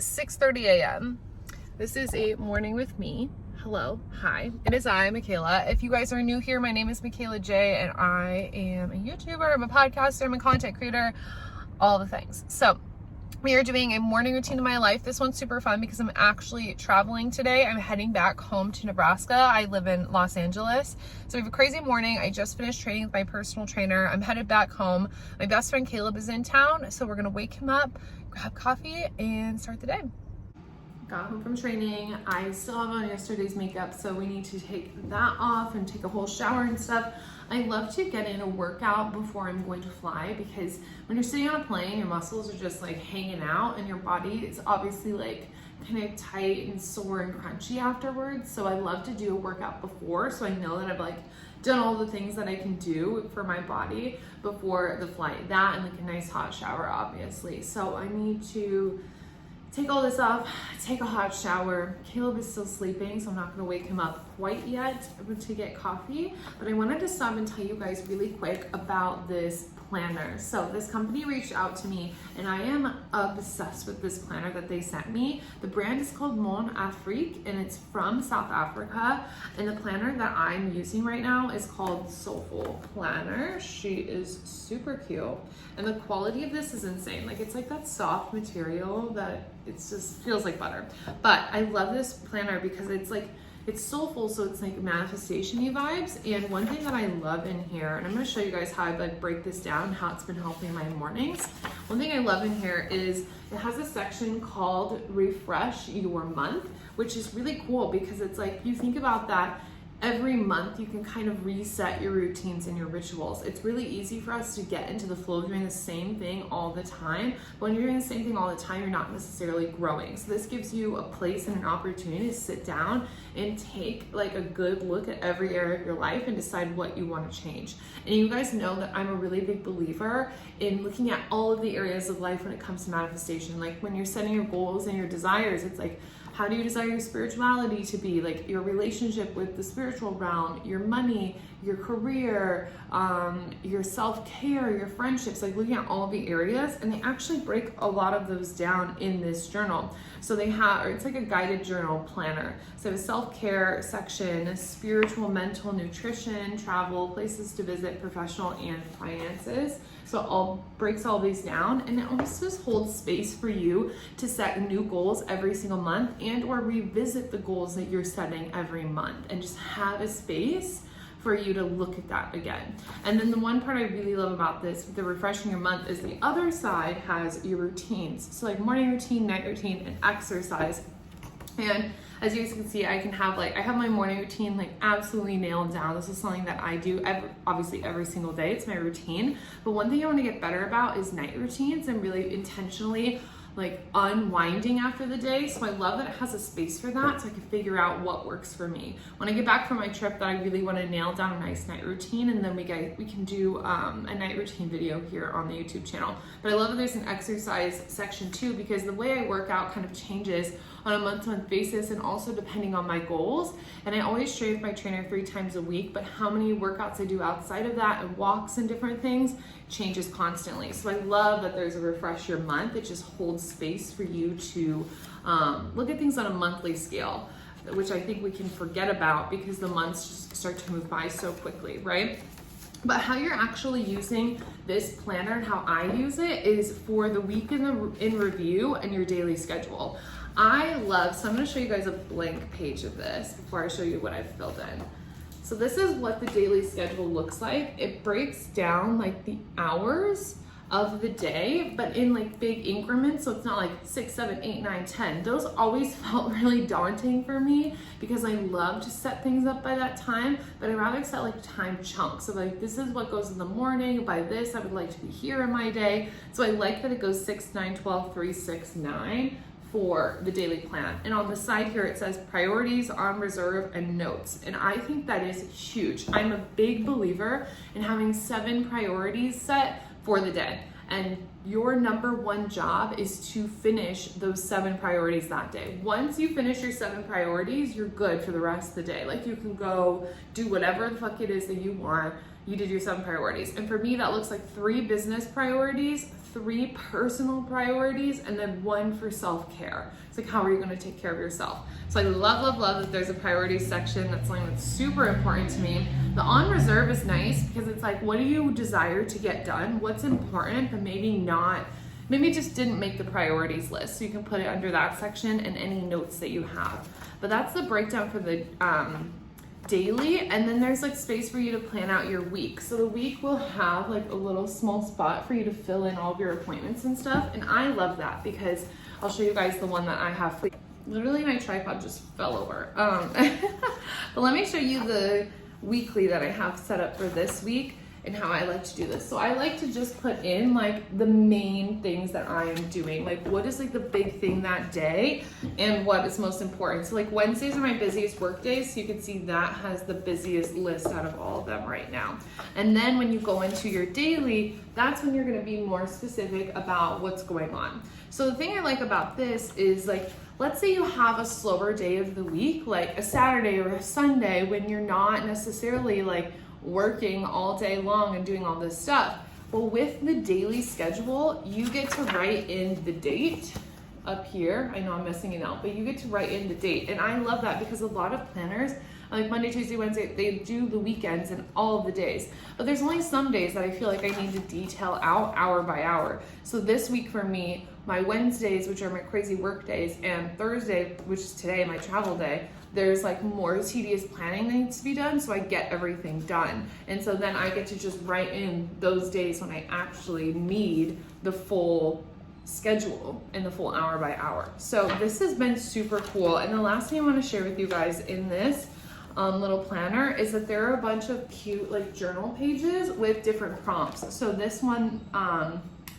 6:30 a.m. This is a morning with me. Hello, hi. It is I, Michaela. If you guys are new here, my name is Michaela J, and I am a YouTuber, I'm a podcaster, I'm a content creator, all the things. So we are doing a morning routine in my life. This one's super fun because I'm actually traveling today. I'm heading back home to Nebraska. I live in Los Angeles. So we have a crazy morning. I just finished training with my personal trainer. I'm headed back home. My best friend Caleb is in town. So we're gonna wake him up, grab coffee, and start the day. Got home from training. I still have on yesterday's makeup, so we need to take that off and take a whole shower and stuff. I love to get in a workout before I'm going to fly because when you're sitting on a plane, your muscles are just like hanging out and your body is obviously like kind of tight and sore and crunchy afterwards. So I love to do a workout before so I know that I've like done all the things that I can do for my body before the flight. That and like a nice hot shower, obviously. So I need to take all this off, take a hot shower. Caleb is still sleeping, so I'm not gonna wake him up quite yet to get coffee. But I wanted to stop and tell you guys really quick about this planner. So this company reached out to me and I am obsessed with this planner that they sent me. The brand is called Mon Afrique and it's from South Africa. And the planner that I'm using right now is called Soulful Planner. She is super cute. And the quality of this is insane. Like it's like that soft material that it just feels like butter. But I love this planner because it's like, it's soulful, so it's like manifestation-y vibes. And one thing that I love in here, and I'm gonna show you guys how I like break this down, how it's been helping my mornings. One thing I love in here is it has a section called Refresh Your Month, which is really cool because it's like, you think about that, every month you can kind of reset your routines and your rituals. It's really easy for us to get into the flow of doing the same thing all the time. But when you're doing the same thing all the time, you're not necessarily growing. So this gives you a place and an opportunity to sit down and take like a good look at every area of your life and decide what you want to change. And you guys know that I'm a really big believer in looking at all of the areas of life when it comes to manifestation. Like when you're setting your goals and your desires, it's like, how do you desire your spirituality to be? Like your relationship with the spiritual realm, your money, your career, your self-care, your friendships, like looking at all of the areas. And they actually break a lot of those down in this journal. So they have, or it's like a guided journal planner. So a self-care section, spiritual, mental, nutrition, travel, places to visit, professional, and finances. So it all breaks all these down, and it also just holds space for you to set new goals every single month and or revisit the goals that you're setting every month and just have a space for you to look at that again. And then the one part I really love about this, the refreshing your month, is the other side has your routines. So like morning routine, night routine, and exercise. And as you guys can see, I have my morning routine like absolutely nailed down. This is something that I do obviously every single day. It's my routine. But one thing I want to get better about is night routines and really intentionally like unwinding after the day. So I love that it has a space for that so I can figure out what works for me. When I get back from my trip, that I really want to nail down a nice night routine, and then we can do a night routine video here on the YouTube channel. But I love that there's an exercise section too, because the way I work out kind of changes on a month-to-month basis and also depending on my goals. And I always train with my trainer 3 times a week, but how many workouts I do outside of that and walks and different things changes constantly. So I love that there's a refresh your month. It just holds space for you to look at things on a monthly scale, which I think we can forget about because the months just start to move by so quickly, right? But how you're actually using this planner and how I use it is for the week in review and your daily schedule. So I'm gonna show you guys a blank page of this before I show you what I've filled in. So this is what the daily schedule looks like. It breaks down like the hours of the day, but in like big increments. So it's not like 6, 7, 8, 9, 10. Those always felt really daunting for me because I love to set things up by that time, but I'd rather set like time chunks. So like, this is what goes in the morning. By this, I would like to be here in my day. So I like that it goes 6, 9, 12, 3, 6, 9 for the daily plan. And on the side here, it says priorities, on reserve, and notes. And I think that is huge. I'm a big believer in having 7 priorities set for the day. And your number one job is to finish those 7 priorities that day. Once you finish your 7 priorities, you're good for the rest of the day. Like, you can go do whatever the fuck it is that you want. You did your 7 priorities. And for me, that looks like 3 business priorities, 3 personal priorities, and then 1 for self-care. It's like, how are you going to take care of yourself? So I love that there's a priorities section. That's something that's super important to me. The on reserve is nice because it's like, what do you desire to get done? What's important, but maybe just didn't make the priorities list. So you can put it under that section and any notes that you have. But that's the breakdown for the daily. And then there's like space for you to plan out your week. So the week will have like a little small spot for you to fill in all of your appointments and stuff. And I love that because I'll show you guys the one that I have. Literally my tripod just fell over. But let me show you the weekly that I have set up for this week and how I like to do this. So I like to just put in like the main things that I am doing. Like, what is like the big thing that day and what is most important. So like Wednesdays are my busiest work days. So you can see that has the busiest list out of all of them right now. And then when you go into your daily, that's when you're gonna be more specific about what's going on. So the thing I like about this is like, let's say you have a slower day of the week, like a Saturday or a Sunday when you're not necessarily like working all day long and doing all this stuff. Well, with the daily schedule, you get to write in the date up here. I know I'm messing it out, but you get to write in the date. And I love that because a lot of planners, like Monday, Tuesday, Wednesday, they do the weekends and all of the days. But there's only some days that I feel like I need to detail out hour by hour. So this week for me, my Wednesdays, which are my crazy work days, and Thursday, which is today, my travel day, there's like more tedious planning that needs to be done, so I get everything done. And so then I get to just write in those days when I actually need the full schedule and the full hour by hour. So this has been super cool. And the last thing I want to share with you guys in this little planner is that there are a bunch of cute like journal pages with different prompts. So this one,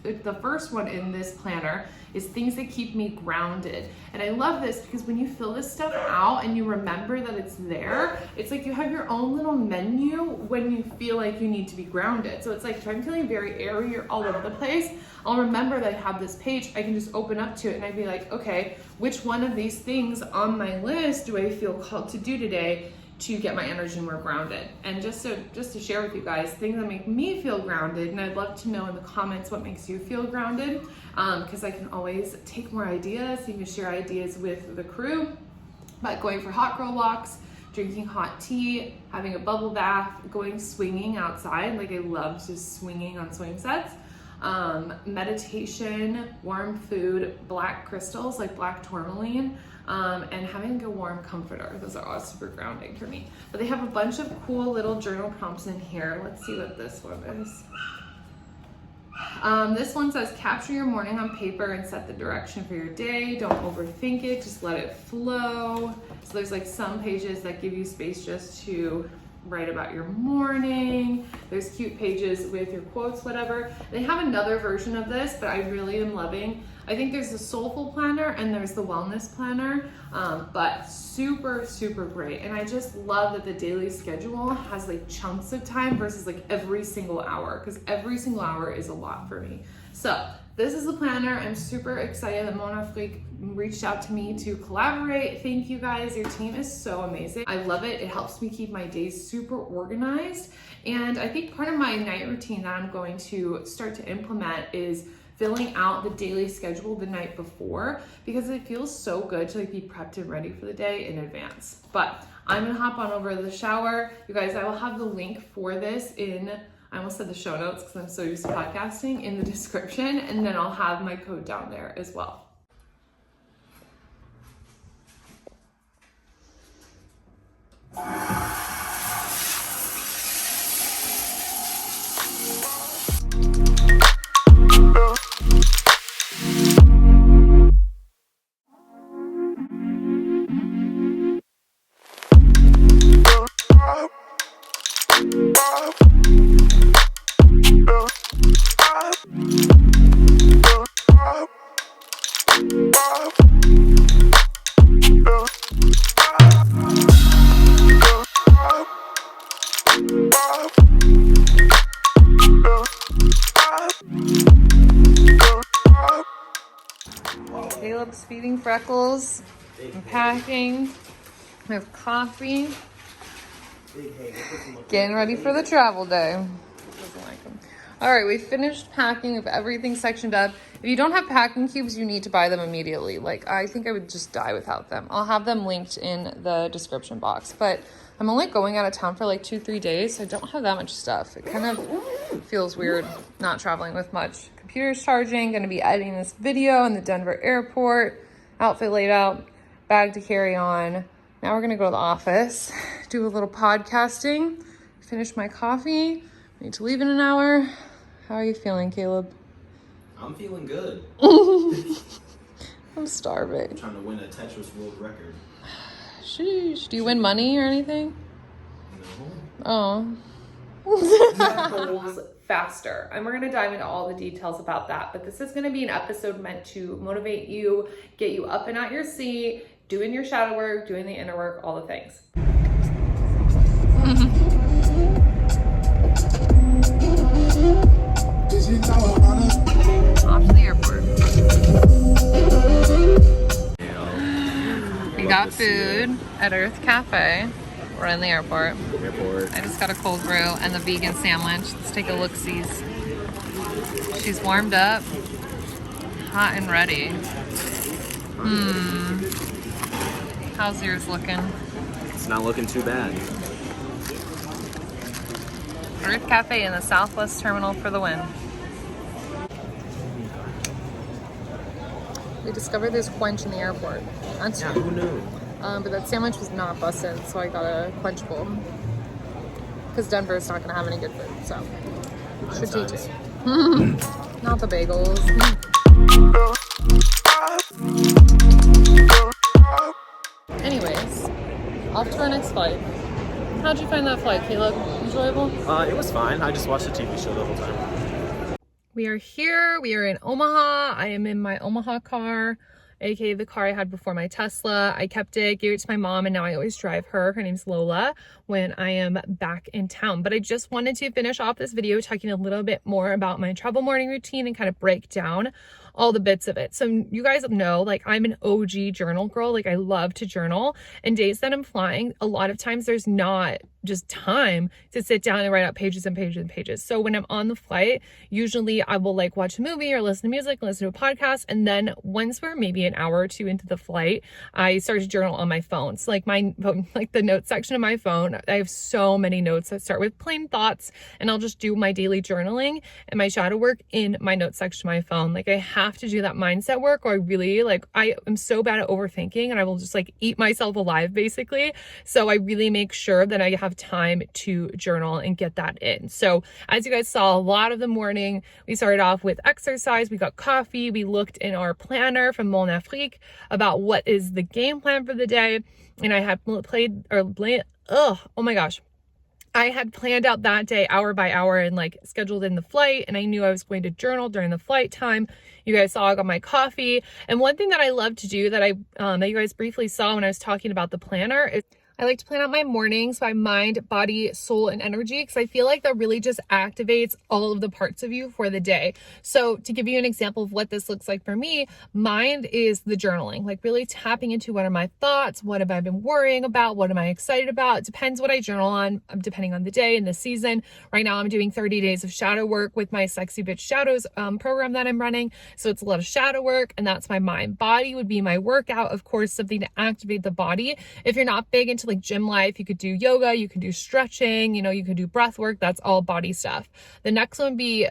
the first one in this planner is things that keep me grounded. And I love this because when you fill this stuff out and you remember that it's there, it's like you have your own little menu when you feel like you need to be grounded. So it's like, if I'm feeling very airy or all over the place, I'll remember that I have this page. I can just open up to it and I'd be like, okay, which one of these things on my list do I feel called to do today to get my energy more grounded? And just to share with you guys things that make me feel grounded, and I'd love to know in the comments what makes you feel grounded, because I can always take more ideas. You can share ideas with the crew, but going for hot girl walks, drinking hot tea, having a bubble bath, going swinging outside. Like, I love just swinging on swing sets. Meditation, warm food, black crystals like black tourmaline, and having a warm comforter. Those are all super grounding for me. But they have a bunch of cool little journal prompts in here. Let's see what this one is. This one says, capture your morning on paper and set the direction for your day. Don't overthink it, just let it flow. So there's like some pages that give you space just to write about your morning. There's cute pages with your quotes, whatever. They have another version of this, but I really am loving. I think there's the Soulful Planner and there's the Wellness Planner, but super, super great. And I just love that the daily schedule has like chunks of time versus like every single hour, because every single hour is a lot for me. So this is the planner. I'm super excited that Mon Afrique reached out to me to collaborate. Thank you guys. Your team is so amazing. I love it. It helps me keep my days super organized. And I think part of my night routine that I'm going to start to implement is filling out the daily schedule the night before, because it feels so good to like be prepped and ready for the day in advance. But I'm gonna hop on over to the shower. You guys, I will have the link for this in, I almost said the show notes because I'm so used to podcasting, in the description, and then I'll have my code down there as well. feeding Freckles. I'm packing. We have coffee. Getting ready for the travel day. Doesn't like them. All right, we finished packing of everything sectioned up. If you don't have packing cubes, you need to buy them immediately. Like, I think I would just die without them. I'll have them linked in the description box. But I'm only going out of town for like 2-3 days, so I don't have that much stuff. It kind of feels weird not traveling with much. Computer's charging, gonna be editing this video in the Denver airport. Outfit laid out, bag to carry on. Now we're gonna go to the office, do a little podcasting, finish my coffee. I need to leave in an hour. How are you feeling, Caleb? I'm feeling good. I'm starving. I'm trying to win a Tetris world record. Sheesh. Do you win money or anything? No. Oh. Goals faster. And we're going to dive into all the details about that. But this is going to be an episode meant to motivate you, get you up and out your seat, doing your shadow work, doing the inner work, all the things. Off to the airport. We got food at Earth Cafe. We're in the airport. I just got a cold brew and the vegan sandwich. Let's take a look-sees. She's warmed up, hot and ready. How's yours looking? It's not looking too bad. Earth Cafe in the Southwest Terminal for the win. We discovered there's quench in the airport. That's Yeah, who knew? but that sandwich was not busted, so I got a quench bowl. Because Denver's not going to have any good food, so strategic. Not the bagels. Anyways, off to our next flight. How'd you find that flight, Caleb? Enjoyable? It was fine. I just watched the TV show the whole time. We are here. We are in Omaha. I am in my Omaha car, aka the car I had before my Tesla. I kept it, gave it to my mom, and now I always drive her. Her name's Lola when I am back in town. But I just wanted to finish off this video talking a little bit more about my travel morning routine and kind of break down all the bits of it. So you guys know, like, I'm an OG journal girl. Like, I love to journal. And days that I'm flying, a lot of times there's not just time to sit down and write out pages and pages and pages. So when I'm on the flight, usually I will like watch a movie or listen to music, listen to a podcast. And then once we're maybe an hour or two into the flight, I start to journal on my phone. So like my phone, like the notes section of my phone, I have so many notes that start with plain thoughts, and I'll just do my daily journaling and my shadow work in my notes section of my phone. Like, I have to do that mindset work, or I am so bad at overthinking, and I will just like eat myself alive basically. So I really make sure that I have time to journal and get that in. So as you guys saw, a lot of the morning, we started off with exercise, we got coffee, we looked in our planner from Mon Afrique about what is the game plan for the day. And I had I had planned out that day hour by hour and like scheduled in the flight, and I knew I was going to journal during the flight time. You guys saw I got my coffee. And one thing that I love to do that that you guys briefly saw when I was talking about the planner is I like to plan out my mornings by mind, body, soul, and energy, because I feel like that really just activates all of the parts of you for the day. So to give you an example of what this looks like for me, mind is the journaling, like really tapping into what are my thoughts, what have I been worrying about, what am I excited about. It depends what I journal on, depending on the day and the season. Right now I'm doing 30 days of shadow work with my Sexy Bitch Shadows program that I'm running. So it's a lot of shadow work, and that's my mind. Body would be my workout, of course, something to activate the body. If you're not big into like gym life, you could do yoga, you could do stretching, you could do breath work. That's all body stuff. The next one would be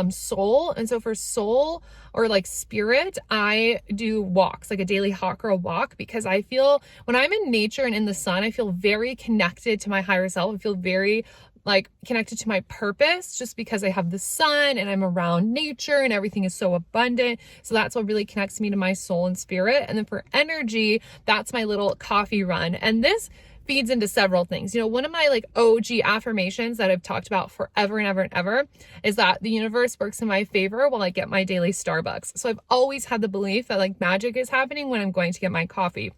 soul. And so for soul or like spirit, I do walks, like a daily hawk or a walk, because I feel when I'm in nature and in the sun, I feel very connected to my higher self. I feel very like connected to my purpose, just because I have the sun and I'm around nature and everything is so abundant. So that's what really connects me to my soul and spirit. And then for energy, that's my little coffee run. And this feeds into several things. One of my like OG affirmations that I've talked about forever and ever and ever is that the universe works in my favor while I get my daily Starbucks. So I've always had the belief that like magic is happening when I'm going to get my coffee.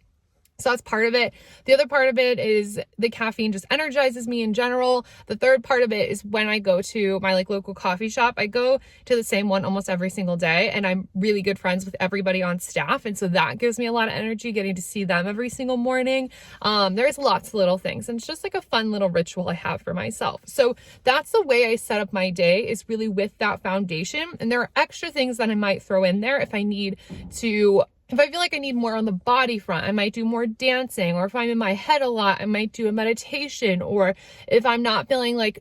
So that's part of it. The other part of it is the caffeine just energizes me in general. The third part of it is when I go to my like local coffee shop, I go to the same one almost every single day, and I'm really good friends with everybody on staff. And so that gives me a lot of energy getting to see them every single morning. There's lots of little things, and it's just like a fun little ritual I have for myself. So that's the way I set up my day, is really with that foundation. And there are extra things that I might throw in there if I feel like I need more on the body front, I might do more dancing, or if I'm in my head a lot, I might do a meditation, or if I'm not feeling like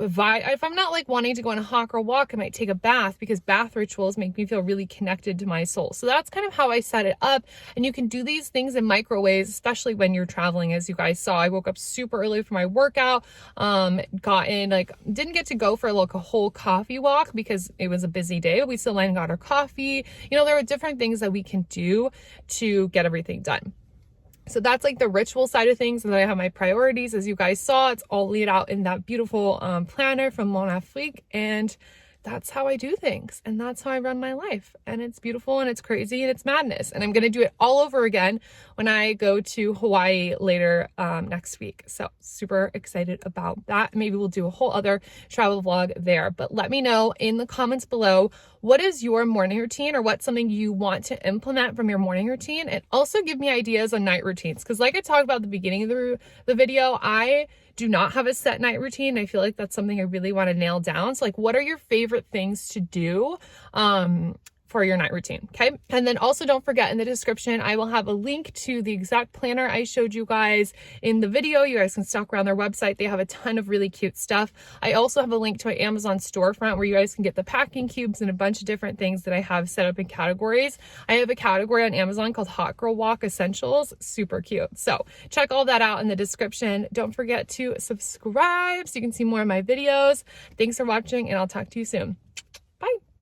if I'm not like wanting to go on a hike or walk, I might take a bath, because bath rituals make me feel really connected to my soul. So that's kind of how I set it up. And you can do these things in micro ways, especially when you're traveling. As you guys saw, I woke up super early for my workout, didn't get to go for like a whole coffee walk because it was a busy day. We still went and got our coffee. There are different things that we can do to get everything done. So that's like the ritual side of things. And then I have my priorities. As you guys saw, it's all laid out in that beautiful planner from Mon Afrique. And that's how I do things. And that's how I run my life. And it's beautiful and it's crazy and it's madness. And I'm going to do it all over again when I go to Hawaii later next week. So super excited about that. Maybe we'll do a whole other travel vlog there. But let me know in the comments below, what is your morning routine, or what's something you want to implement from your morning routine? And also give me ideas on night routines. Because like I talked about at the beginning of the video, I do not have a set night routine. I feel like that's something I really want to nail down. So like, what are your favorite things to do for your night routine? Okay. And then also don't forget, in the description, I will have a link to the exact planner I showed you guys in the video. You guys can stalk around their website. They have a ton of really cute stuff. I also have a link to my Amazon storefront where you guys can get the packing cubes and a bunch of different things that I have set up in categories. I have a category on Amazon called Hot Girl Walk Essentials. Super cute. So check all that out in the description. Don't forget to subscribe so you can see more of my videos. Thanks for watching, and I'll talk to you soon.